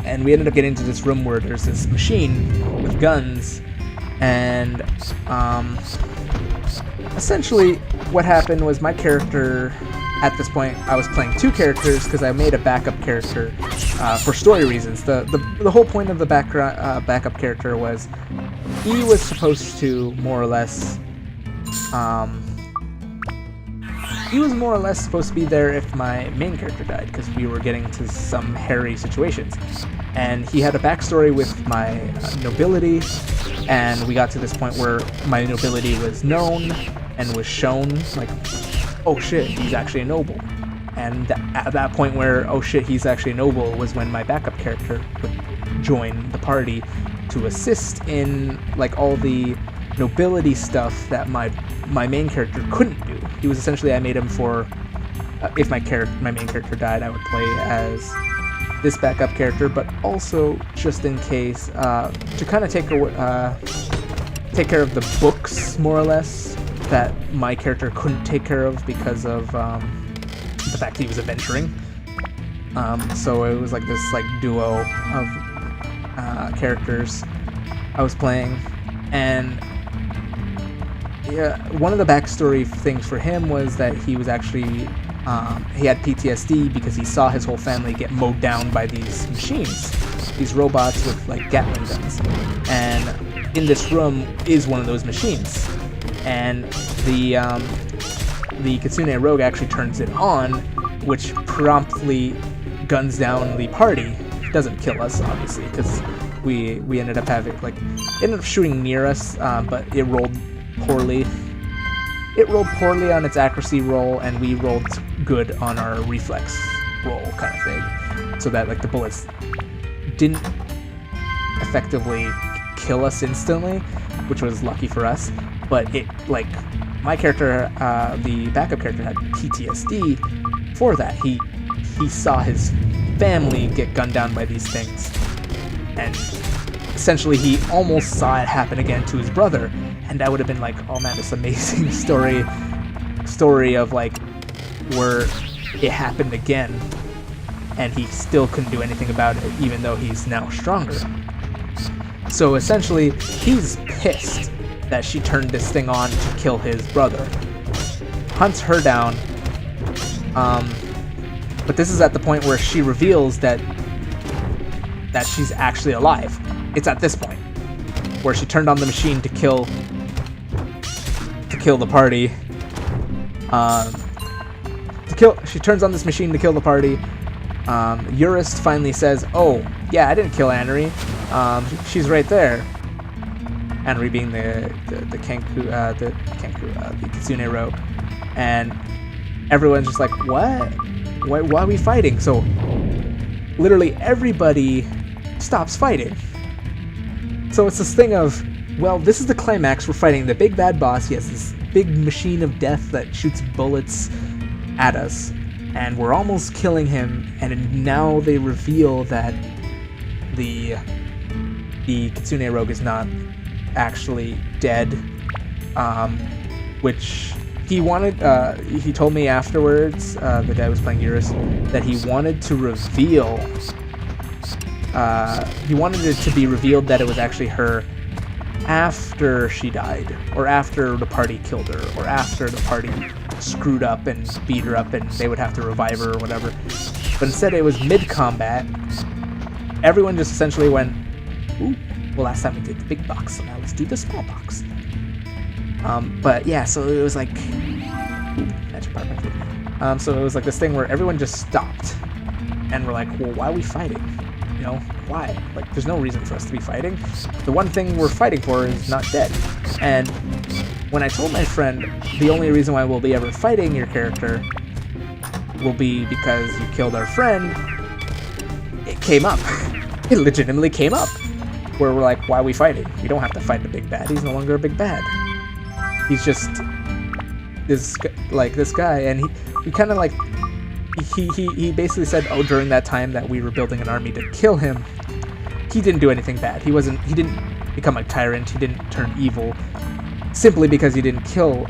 and we ended up getting to this room where there's this machine with guns, and essentially what happened was my character, at this point I was playing two characters because I made a backup character for story reasons. The whole point of the backup character was he was supposed to more or less supposed to be there if my main character died, because we were getting to some hairy situations. And he had a backstory with my nobility, and we got to this point where my nobility was known and was shown, like, oh shit, he's actually a noble. And at that point where, oh shit, he's actually a noble, was when my backup character would join the party to assist in, like, all the nobility stuff that my main character couldn't do. He was essentially, I made him for, if my main character died, I would play as this backup character, but also just in case, to kind of take care of the books, more or less, that my character couldn't take care of because of the fact that he was adventuring. So it was like this like duo of characters I was playing, and yeah, one of the backstory things for him was that he was actually he had PTSD because he saw his whole family get mowed down by these machines, these robots with like Gatling guns, and in this room is one of those machines, and the Kitsune Rogue actually turns it on, which promptly guns down the party. It doesn't kill us, obviously, because we ended up having, like, it ended up shooting near us, but it rolled poorly. It rolled poorly on its accuracy roll, and we rolled good on our reflex roll, kind of thing, so that, like, the bullets didn't effectively kill us instantly, which was lucky for us. But it, like, my character, the backup character, had PTSD for that. He saw his family get gunned down by these things, and essentially he almost saw it happen again to his brother, and that would have been like, oh man, this amazing story of like where it happened again, and he still couldn't do anything about it, even though he's now stronger. So essentially, he's pissed that she turned this thing on to kill his brother. Hunts her down, but this is at the point where she reveals that she's actually alive. It's at this point where she turned on the machine to kill the party. She turns on this machine to kill the party. Jurist finally says, "Oh, yeah, I didn't kill Anri. She's right there." Anri being the Kitsune Rogue, and everyone's just like, "What? Why are we fighting?" So literally everybody stops fighting. So it's this thing of, well, this is the climax. We're fighting the big bad boss. He has this big machine of death that shoots bullets at us, and we're almost killing him. And now they reveal that the Kitsune Rogue is not actually dead, which he wanted. He told me afterwards, the guy who was playing Eurus, that he wanted to reveal. He wanted it to be revealed that it was actually her after she died, or after the party killed her, or after the party screwed up and beat her up, and they would have to revive her or whatever. But instead, it was mid-combat. Everyone just essentially went, "Ooh, well, last time we did the big box, so now let's do the small box." But yeah, so it was like, magic part. So it was like this thing where everyone just stopped, and we're like, "Well, why are we fighting? You know, why? Like, there's no reason for us to be fighting. The one thing we're fighting for is not dead." And when I told my friend, the only reason why we'll be ever fighting your character will be because you killed our friend, came up. It legitimately came up. Where we're like, why are we fighting? We don't have to fight the big bad. He's no longer a big bad. He's just this guy, and he kind of like he basically said, oh, during that time that we were building an army to kill him, he didn't do anything bad. He didn't become a tyrant. He didn't turn evil simply because he didn't kill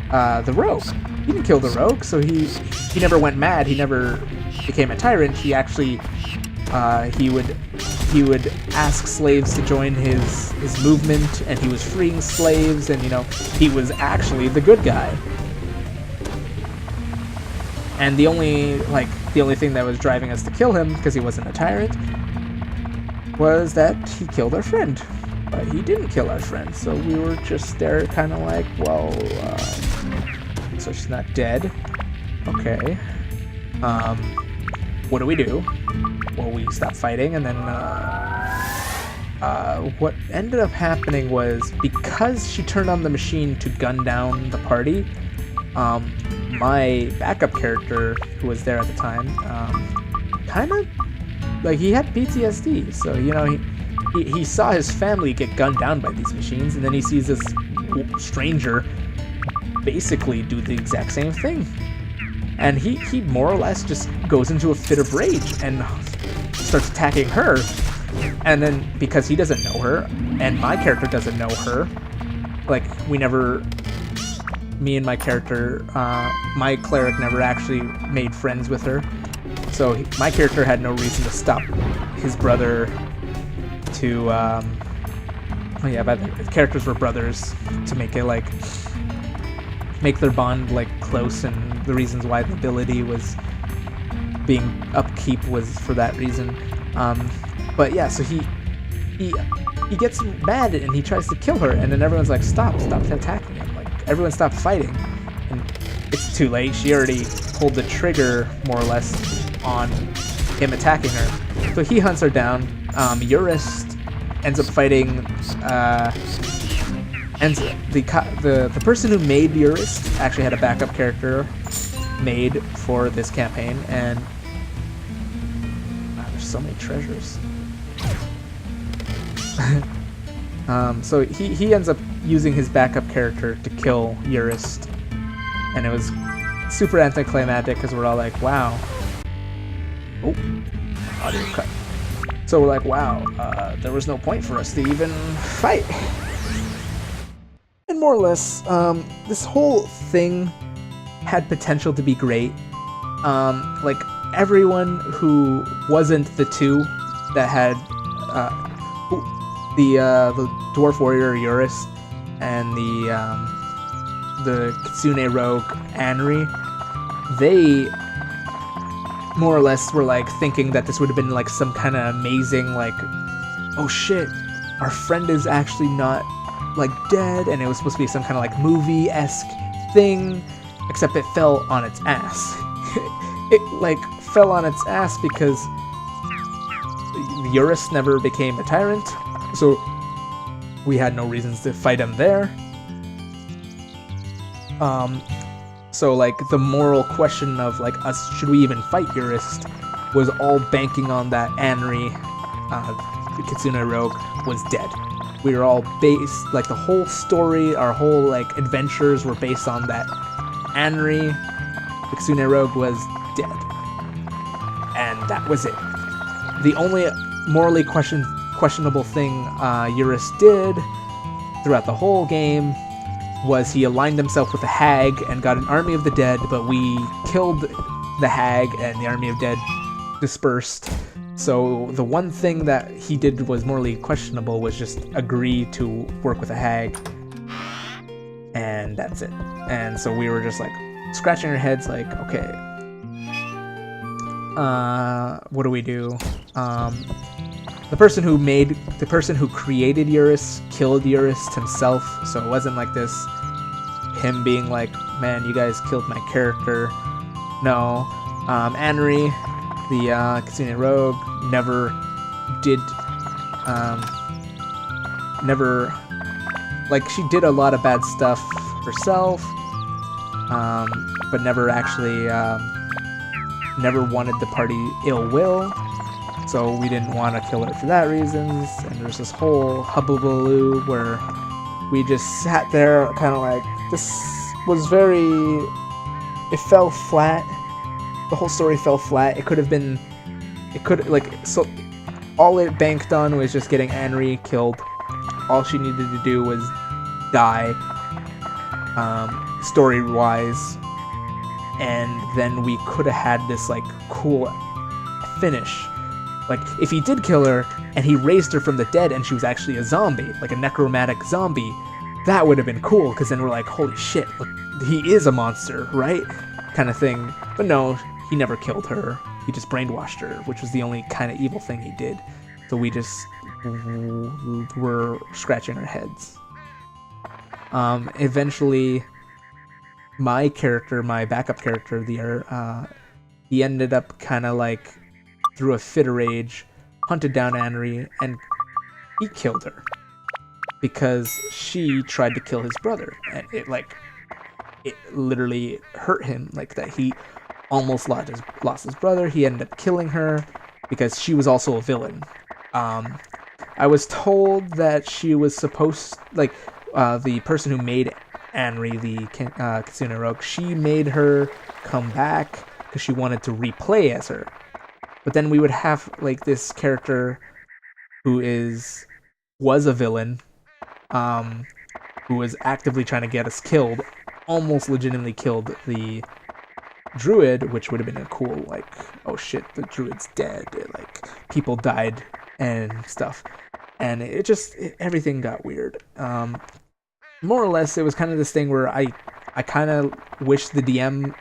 the rogue. He didn't kill the rogue, so he never went mad. He never became a tyrant. He actually he would ask slaves to join his movement, and he was freeing slaves, and he was actually the good guy. And the only thing that was driving us to kill him, because he wasn't a tyrant, was that he killed our friend. But he didn't kill our friend, so we were just there kind of like, well, so she's not dead. Okay. What do we do? Well, we stopped fighting, and then what ended up happening was, because she turned on the machine to gun down the party, my backup character, who was there at the time, kind of, like, he had PTSD, so, he saw his family get gunned down by these machines, and then he sees this stranger basically do the exact same thing. And he more or less just goes into a fit of rage and starts attacking her. And then, because he doesn't know her, and my character doesn't know her, like, me and my character, my cleric never actually made friends with her. So my character had no reason to stop his brother to, but the characters were brothers, to make it, like, make their bond, like, close, and the reasons why the ability was being upkeep was for that reason. But yeah, so he gets mad and he tries to kill her, and then everyone's like, stop attacking him. Like, everyone stopped fighting, and it's too late. She already pulled the trigger, more or less, on him attacking her. So he hunts her down. Eurist ends up fighting, and the person who made Eurist actually had a backup character made for this campaign, and wow, there's so many treasures. So he ends up using his backup character to kill Eurist, and it was super anticlimactic because we're all like, wow. Oh, audio cut. So we're like, wow, there was no point for us to even fight. And more or less, this whole thing had potential to be great. Like, everyone who wasn't the two that had the dwarf warrior Eurus and the kitsune rogue Anri, they more or less were like thinking that this would have been like some kind of amazing, like, oh shit, our friend is actually not like dead, and it was supposed to be some kind of like movie-esque thing, except it fell on its ass. It like fell on its ass because Eurus never became a tyrant, so we had no reasons to fight him there. So like the moral question of like us, should we even fight Eurus, was all banking on that Anri, the Kitsune Rogue, was dead. We were all based, like the whole story, our whole like adventures were based on that Anri, the Kitsune Rogue, was dead. And that was it. The only morally questionable thing Eurus did throughout the whole game was he aligned himself with a hag and got an army of the dead, but we killed the hag and the army of dead dispersed. So the one thing that he did was morally questionable was just agree to work with a hag, and that's it. And so we were just like scratching our heads like, okay, what do we do? The person who created Eurus killed Eurus himself, so it wasn't like this, him being like, man, you guys killed my character. No, Anri, the Kitsune Rogue, never did, like, she did a lot of bad stuff herself, but never actually, never wanted the party ill will. So we didn't want to kill her for that reasons, and there's this whole hubbubaloo where we just sat there kind of like, this was very, it fell flat. The whole story fell flat. It could have been, so all it banked on was just getting Anri killed. All she needed to do was die, story-wise, and then we could have had this, like, cool finish. Like, if he did kill her, and he raised her from the dead, and she was actually a zombie, like a necromantic zombie, that would have been cool, because then we're like, holy shit, look, he is a monster, right? Kind of thing. But no, he never killed her. He just brainwashed her, which was the only kind of evil thing he did. So we just were scratching our heads. Eventually, my character, my backup character, he ended up kind of like, through a fit of rage, hunted down Anri, and he killed her. Because she tried to kill his brother, and it literally hurt him, like that he almost lost his brother. He ended up killing her because she was also a villain. I was told that she was supposed, like, the person who made Anri, the Kitsune Rogue, she made her come back because she wanted to replay as her. But then we would have, like, this character who was a villain, who was actively trying to get us killed, almost legitimately killed the druid, which would have been a cool, like, oh shit, the druid's dead, like, people died and stuff. And everything got weird. More or less, it was kind of this thing where I kind of wish the DM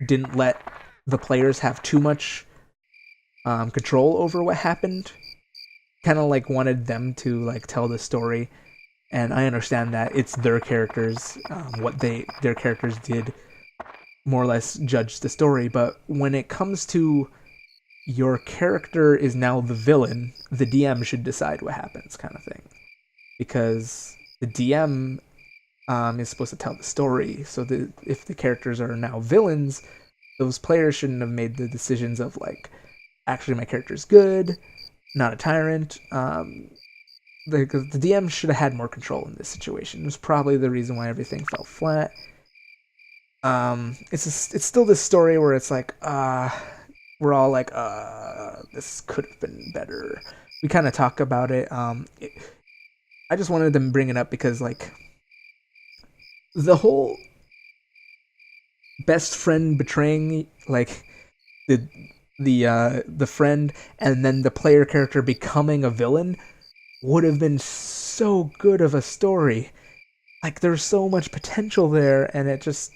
didn't let the players have too much control over what happened. Kind of like wanted them to, like, tell the story. And I understand that it's their characters, what their characters did more or less judge the story. But when it comes to your character is now the villain, the DM should decide what happens, kind of thing. Because the DM is supposed to tell the story. So if the characters are now villains, those players shouldn't have made the decisions of, like, actually my character's good, not a tyrant. The DM should have had more control in this situation. It was probably the reason why everything fell flat. It's still this story where it's like, we're all like, this could have been better. We kind of talk about it. I just wanted to bring it up because, like, the whole best friend betraying, like, the friend and then the player character becoming a villain would have been so good of a story. Like, there's so much potential there, and it just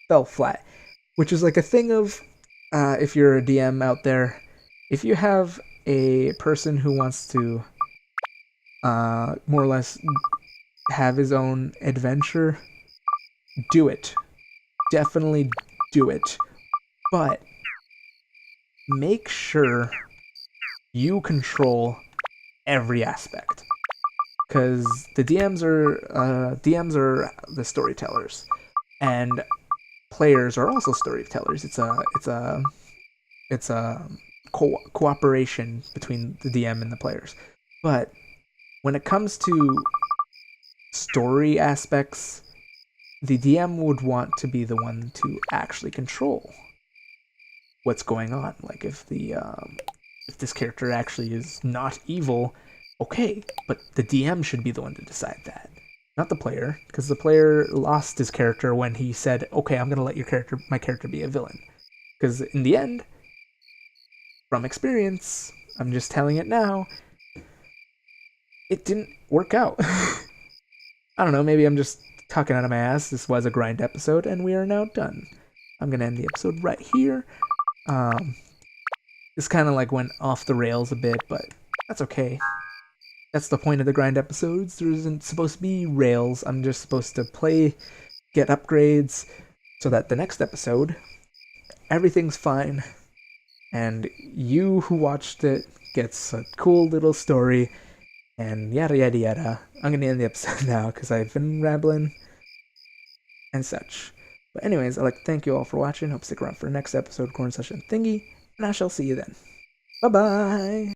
fell flat. Which is like a thing of, if you're a DM out there, if you have a person who wants to more or less have his own adventure, do it. Definitely do it. But make sure you control every aspect, because the DMs are the storytellers, and players are also storytellers. It's a cooperation between the DM and the players. But when it comes to story aspects, the DM would want to be the one to actually control what's going on. Like, if this character actually is not evil, okay, but the DM should be the one to decide that, not the player, because the player lost his character when he said, okay, I'm gonna let my character be a villain. Because in the end, from experience, I'm just telling it now, it didn't work out. I don't know, maybe I'm just talking out of my ass. This was a grind episode, and we are now done. I'm gonna end the episode right here. This kind of like went off the rails a bit, but that's okay. That's the point of the grind episodes. There isn't supposed to be rails. I'm just supposed to play, get upgrades, so that the next episode, everything's fine, and you who watched it gets a cool little story, and yada yada yada. I'm gonna end the episode now because I've been rambling and such. But anyways, I'd like to thank you all for watching. Hope you stick around for the next episode of Corn Session Thingy, and I shall see you then. Bye-bye!